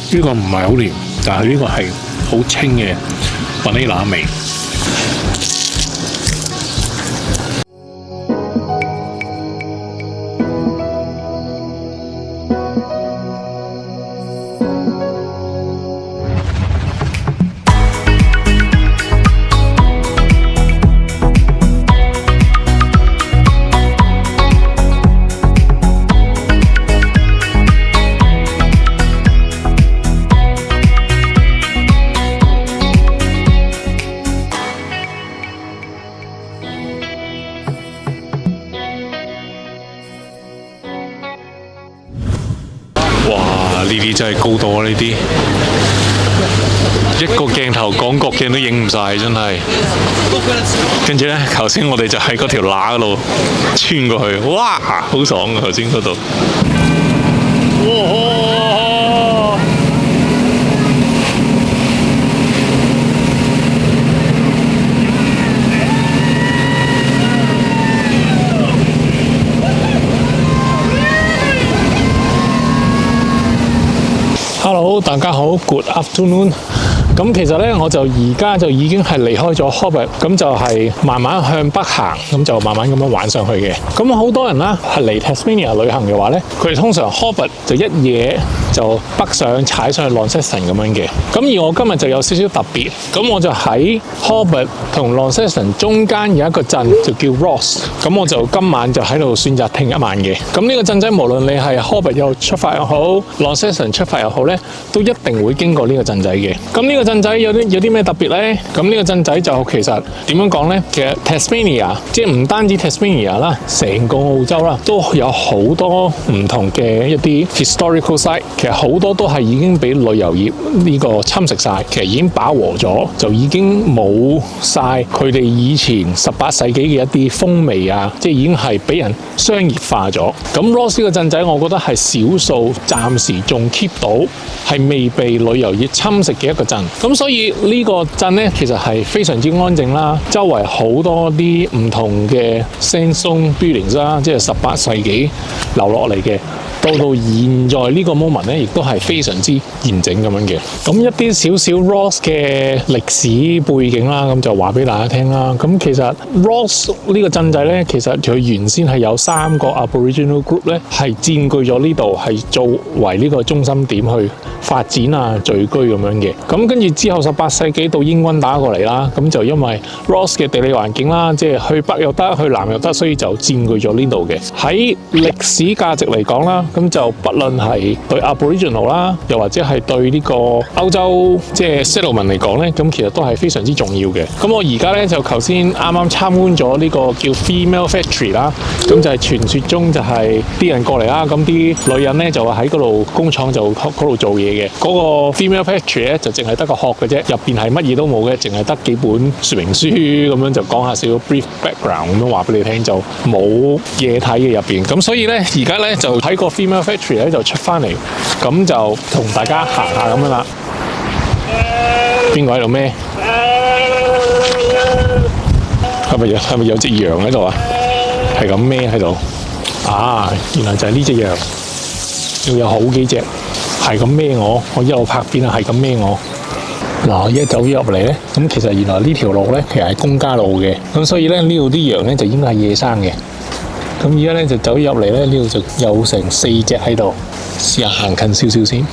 呢個唔係好甜，但係呢個係好清嘅雲呢拿味。哇！呢啲真係高度啊！呢啲一個鏡頭廣角鏡都影唔晒，真係。跟住呢，頭先我哋就喺嗰條罅嗰度穿過去，哇！好爽啊！頭先嗰度。Hello， 大家好 ，Good afternoon。咁其實咧，我就而家就已經係離開咗 Hobart， 咁就係慢慢向北行，咁就慢慢咁樣玩上去嘅。咁好多人啦，係嚟 Tasmania 旅行嘅話咧，佢哋通常 Hobart 就一嘢就北上踩上去 Launceston 咁樣嘅。咁而我今日就有少少特別，咁我就喺 Hobart 同 Launceston 中間有一個鎮就叫 Ross， 咁我就今晚就喺度選擇停一晚嘅。咁呢個鎮仔無論你係 Hobart 又出發又好 ，Launceston 出發又好咧，都一定會經過呢個鎮仔嘅。咁呢個鎮仔有啲咩特別咧？咁呢個鎮仔就其實點樣講咧？其實 Tasmania 即係唔單止 Tasmania 啦，成個澳洲啦，都有好多唔同嘅一啲 historical site。其實好多都係已經俾旅遊業呢個侵蝕晒，其實已經飽和咗，就已經冇晒佢哋以前18世紀嘅一啲風味啊，即係已經係俾人商業化咗。咁 Ross 呢個鎮仔，我覺得係少數暫時仲 keep 到係未被旅遊業侵蝕嘅一個鎮。咁所以呢個鎮呢，其實係非常之安靜啦，周圍好多啲唔同嘅 sandstone buildings 啦，即係18世紀留落嚟嘅。到現在呢個 moment 咧，亦都係非常之完整咁樣嘅。咁一啲少少 Ross 嘅歷史背景啦，咁就話俾大家聽啦。咁其實 Ross 呢個鎮仔咧，其實佢原先係有3個 Aboriginal group 咧，係佔據咗呢度，係作為呢個中心點去發展啊聚居咁樣嘅。咁跟住之後18世紀到英軍打過嚟啦，咁就因為 Ross 嘅地理環境啦，即係去北又得，去南又得，所以就佔據咗呢度嘅。喺歷史價值嚟講啦，咁就不論係對 Aboriginal 啦，又或者係對呢個歐洲即係 settlement 嚟講咧，咁其實都係非常之重要嘅。咁我而家咧就頭先啱啱參觀咗呢個叫 Female Factory 啦，咁就係傳說中就係啲人過嚟啦，咁啲女人咧就喺嗰度工廠就嗰度做嘢嘅。嗰個 Female Factory 咧就淨係得個殼嘅啫，入邊係乜嘢都冇嘅，淨係得幾本說明書咁樣就講下少少 brief background 咁樣話俾你聽，就冇嘢睇嘅入邊。咁所以咧而家咧就喺個 Female Factory 咧就出翻嚟，咁就同大家行下咁樣啦。邊個喺度咩？係咪有隻羊喺度啊？係咁孭喺度啊！原來就係呢隻羊，要有好幾隻係咁孭我一路拍片啊，係咁孭我。嗱，我一走咗入嚟咧，咁其實原來呢條路咧其實係公家路嘅，咁所以咧呢度啲羊咧就應該係野生嘅。咁而家咧就走入嚟咧，呢度就有成4隻喺度，試下行近少少先。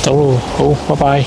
走咯，好，拜拜。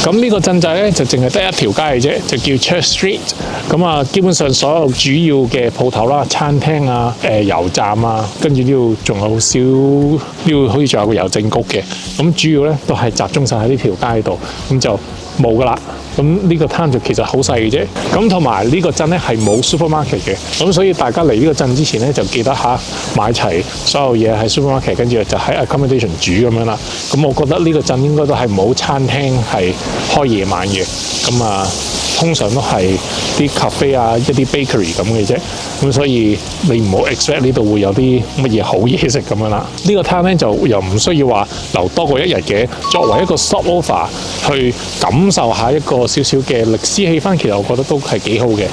咁呢個鎮仔咧就淨係得一條街嘅啫，就叫 Church Street。咁啊，基本上所有主要嘅鋪頭啦、餐廳啊、油站啊，跟住呢度仲有少呢度好似仲有個郵政局嘅。咁主要咧都係集中晒喺呢條街度。咁就冇噶啦。咁呢個灘就其實好細嘅啫。咁同埋呢個鎮咧係冇 supermarket 嘅，咁所以大家嚟呢個鎮之前咧就記得買齊所有嘢喺 supermarket， 跟住就喺 accommodation 煮咁樣啦。咁我覺得呢個鎮應該都係冇餐廳係開夜晚嘅。咁通常都係啲 cafe 一啲 bakery 咁嘅啫。咁所以你唔好 expect 呢度會有啲乜嘢好嘢食咁樣啦。呢個灘咧就又唔需要話留多過1日嘅，作為一個 stopover 去感受下一個少少嘅歷史氣氛，其實我覺得都係幾好嘅。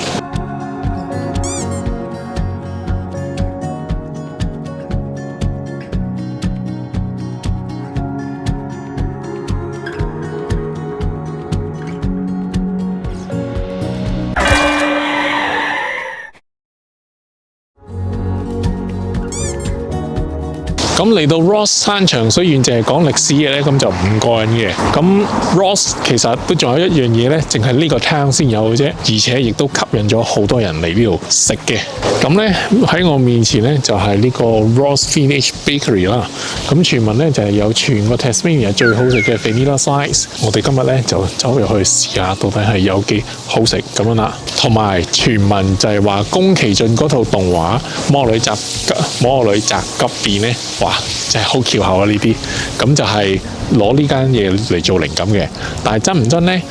咁嚟到 Ross 山長水遠，淨係講歷史嘅咧，咁就唔過癮嘅。咁 Ross 其實都仲有一樣嘢咧，淨係呢個 town 先有嘅啫，而且亦都吸引咗好多人嚟呢度食嘅。咁咧喺我面前咧就係呢個 Ross Finish Bakery 啦。咁傳聞咧就係有全個 Tasmania 最好食嘅 vanilla slice。我哋今日咧就走入去試下，到底係有幾好食咁樣啦。同埋傳聞就係話宮崎駿嗰套動畫《魔女宅急便》咧。哇！真係好巧口啊！呢啲咁就係攞呢間嘢嚟做靈感嘅，但係真唔真呢？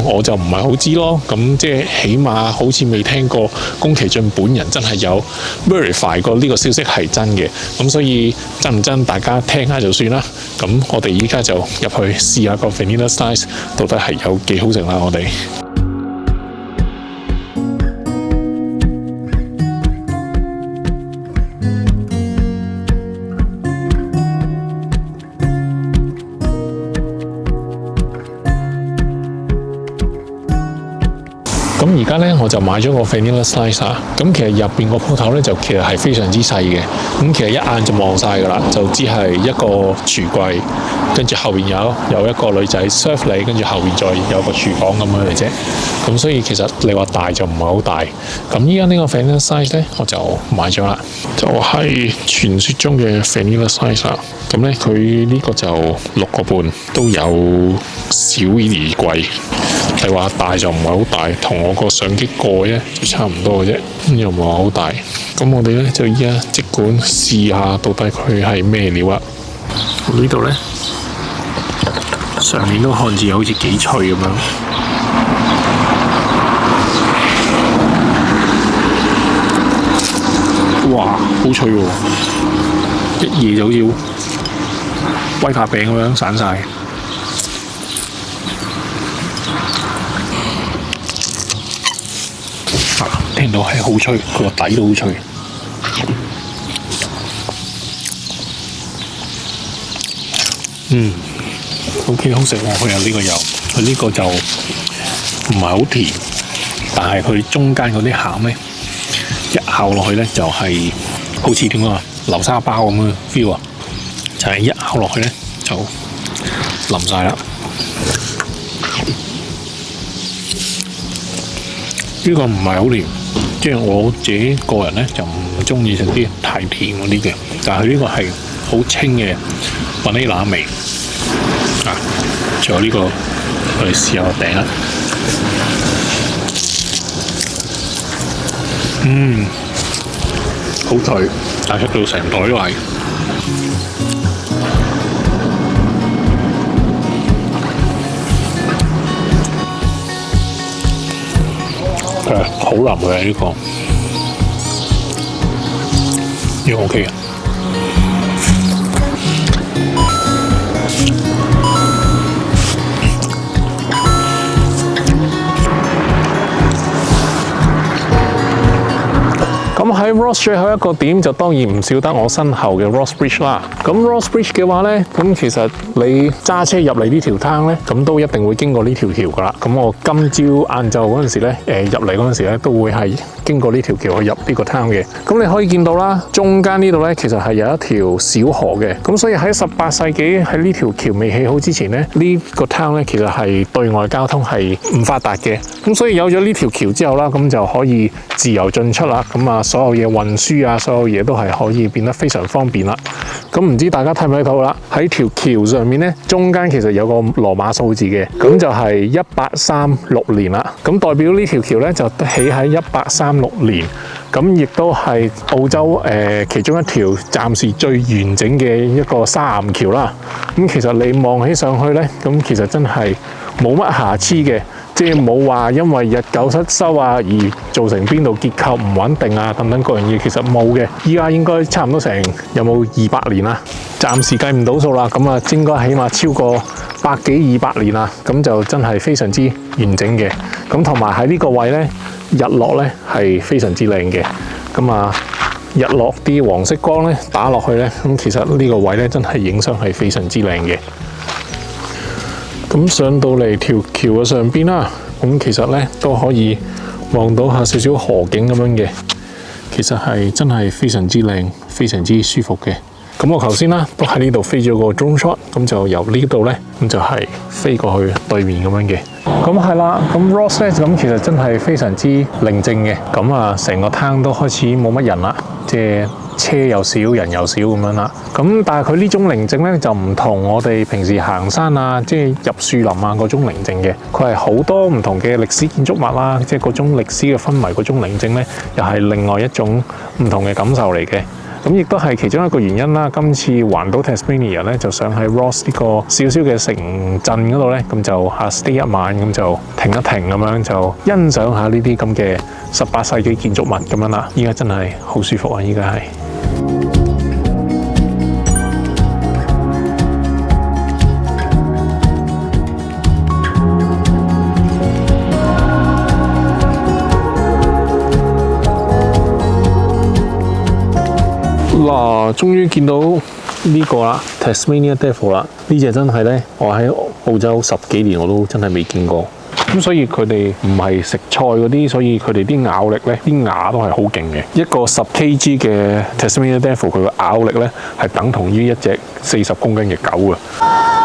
我就唔係好知咯。咁即係起碼好似未聽過宮崎駿本人真係有 verify 過呢個消息係真嘅。咁所以真唔真，大家聽下就算啦。咁我哋依家就入去試下個 vanilla slice 到底係有幾好食啦！我哋。咁而家咧我就買咗個 vanilla slice 啊，咁其實入邊個鋪頭咧就其實係非常之細嘅，咁其實一眼就望晒㗎啦，就只係一個櫥櫃，跟住後邊有一個女仔 serve 你，跟住後邊再有個廚房咁樣嘅啫，咁所以其實你話大就唔係好大。咁依家呢個 vanilla slice 咧我就買咗啦，就係傳説中嘅 vanilla slice 啊。咁咧佢呢個就6個半，都有小而貴。係話大就唔係好大，同我個相機蓋咧就差唔多嘅啫，又唔係好大。咁我哋咧就依家即管試下到底佢係咩料啊！呢度咧上面都看似好似幾脆咁樣，哇，好脆喎！一嘢就好似威化餅咁樣散晒。聽到係好脆，佢個底都好脆。OK 好食喎，佢有呢個油，佢呢個就唔係好甜，但係佢中間嗰啲餡咧，一咬落去咧就係好似點啊流沙包咁嘅 feel 啊，就係一咬落去咧就淋晒啦。呢個唔係好甜。即係我自己個人咧就唔中意食啲太甜嗰啲嘅，但係佢呢個係好清嘅 vanilla 味啊！仲有呢個，我哋試下個餅啦。好脆，但係出到成袋都係。好腍嘅呢個，呢個 OK 嘅。咁喺 Ross 最後一個點就當然唔少得我身後嘅 Ross Bridge 啦。咁 Ross Bridge 嘅話呢，咁其實你揸車入嚟呢條灘呢，咁都一定會經過呢條橋噶啦。咁我今朝晏晝嗰陣時呢，入嚟嗰陣時呢，都會係經過呢條橋去入呢個 town 嘅。咁你可以見到啦，中間呢度咧其實係有一條小河嘅。咁所以喺18世紀喺呢條橋未起好之前咧，呢個 town 咧其實係對外交通係唔發達嘅。咁所以有咗呢條橋之後啦，咁就可以自由進出啦。咁啊，所有嘢運輸啊，所有嘢都係可以變得非常方便啦。咁唔知大家睇唔睇到啦？喺條橋上面咧，中間其實有個羅馬數字嘅，咁就係1836年啦。咁代表呢條橋咧就起喺1836年，咁亦都係澳洲其中一條暫時最完整嘅一個沙岩橋啦。咁其實你望起上去咧，咁其實真係冇乜瑕疵嘅。即係冇話因為日久失修啊而造成邊度結構唔穩定啊等等各樣嘢，其實冇嘅。依家應該差唔多成有冇200年啦，暫時計唔到數啦。咁啊，應該起碼超過100幾200年啦。咁就真係非常之完整嘅。咁同埋喺呢個位咧，日落咧係非常之靚嘅。咁啊，日落啲黃色光咧打落去咧，咁其實呢個位咧真係影相係非常之靚嘅。咁上到嚟條橋嘅上邊啦，咁其實咧都可以望到下少少河景咁樣嘅，其實係真係非常之靚，非常之舒服嘅。咁我頭先啦都喺呢度飛咗個 drone shot，咁就由呢度咧咁就係飛過去對面咁樣嘅。咁係啦，咁 Ross 咧咁其實真係非常之寧靜嘅。咁啊，成個灘都開始冇乜人啦，即係車又少，人又少咁樣啦。咁但係佢呢種寧靜咧就唔同我哋平時行山啊，即係入樹林啊嗰種寧靜嘅。佢係好多唔同嘅歷史建築物啦，即係嗰種歷史嘅氛圍，嗰種寧靜咧又係另外一種唔同嘅感受嚟嘅。咁亦都係其中一個原因啦。今次環島 Tasmania 咧，就想喺 Ross 呢個少少嘅城鎮嗰度咧，咁就stay 一晚，咁就停一停咁樣，就欣賞下呢啲咁嘅18世紀建築物咁樣啦。依家真係好舒服啊！依家係。嗱，終於見到呢個啦 ，Tasmania Devil 啦，呢隻真係咧，我喺澳洲10幾年我都真係未見過。咁所以佢哋唔係食菜嗰啲，所以佢哋啲咬力咧，啲牙都係好勁嘅。一個10 kg 嘅 Tasmania Devil，佢個咬力咧係等同於一隻40公斤嘅狗啊！